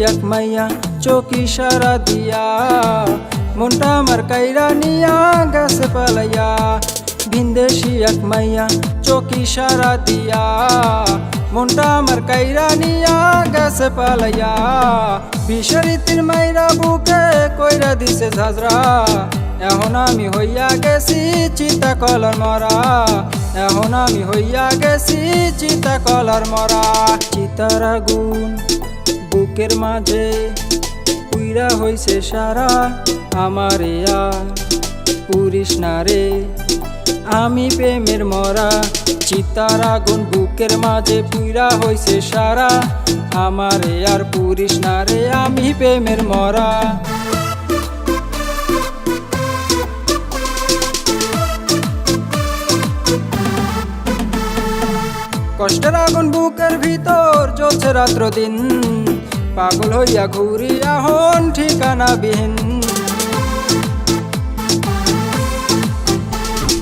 এক মাইয়া চোখি সারা দিয়া মনটা আমার কাইরা নিয়া গেছে পালাইয়া ভিনদেশি এক মাইয়া চোখি সারা দিয়া মনটা আমার কাইরা নিয়া গেছে পালাইয়া বিষরিতির মাইরা বুকে কইরা দিছে ঝাঁঝরা এখন আমি হইয়া গেছি চিতা কলার মরা এখন আমি হইয়া গেছি চিতা কলার মরা চিতার আগুন বুকের মাঝে পুইরা হইছে সারা আমারে আর পুরিস না রে আমি প্রেমের মরা চিতার আগুন বুকের মাঝে পুইরা হইছে সারা আমারে আর পুরিস না রে আমি প্রেমের মরা কষ্টের আগুন বুকের ভিতর জ্বলছে রাত্র দিন পাগল হইয়া ঘুরি এখন ঠিকানা বিহীন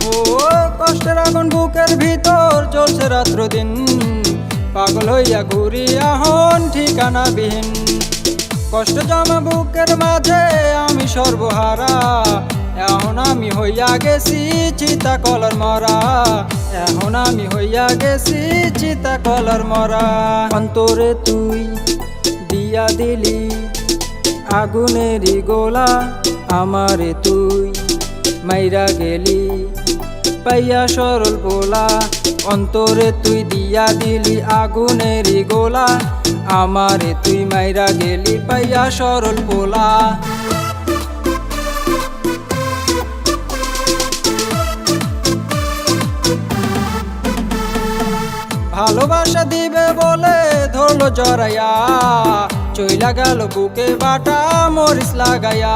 ও কষ্টের আগুন বুকের ভিতর জ্বলছে রাত্র দিন পাগল হইয়া ঘুরি এখন ঠিকানা বিহীন কষ্ট জমা বুকের মাঝে আমি সর্বহারা এখন আমি হইয়া গেছি চিতা কলার মরা এখন আমি হইয়া গেছি চিতা কলার মরা অন্তরে তুই দিয়া দিলি আগুনেরই গোলা আমারে তুই মাইরা গেলি পাইয়া সরল পোলা অন্তরে তুই দিয়া দিলি আগুনেরই গোলা আমারে তুই মাইরা গেলি পাইয়া সরল পোলা ভালোবাসা দিবে বলে ধরলো জড়াইয়া চইলা গেল বুকে বাটা মরিচ লাগাইয়া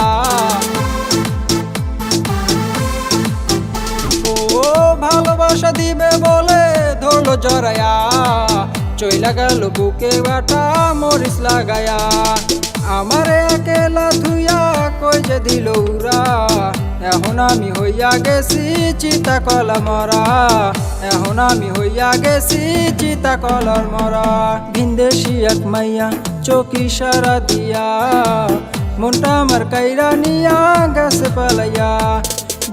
ও ভালোবাসা দিবে বলে ধরলো জড়াইয়া চইলা গেল বুকে বাটা মরিচ লাগাইয়া আমারে একেলা থুইয়া কই যে দিল উরা এখন আমি হইয়া গেছি চিতা কলা মরা এখন আমি হইয়া গেছি চিতা কলার মরা ভিনদেশি এক মাইয়া চোখি সারা দিয়া মনটা আমার কাইরা নিয়া গেছে পালাইয়া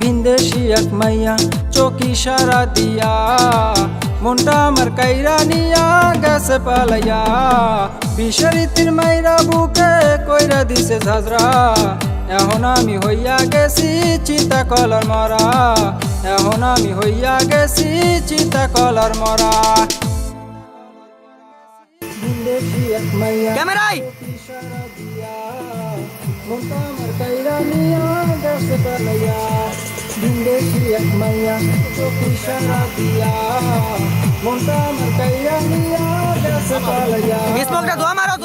ভিনদেশি এক মাইয়া চোখি সারা দিয়া মনটা আমার কাইরা নিয়া গেছে পালাইয়া বিষরিতির মাইরা বুকে কইরা দিছে ঝাঁঝরা এখন আমি হইয়া গেছি চিতা কলার মরা এখন আমি হইয়া গেছি চিতা কলার মরা ভিনদেশি এক মাইয়া ক্যামেরায় মনটা আমার কাইরা নিয়া গেছে পালাইয়া ভিনদেশি এক মাইয়া চোখি সারা দিয়া মনটা আমার কাইরা নিয়া গেছে পালাইয়া স্মোকটা ধোয়া মারো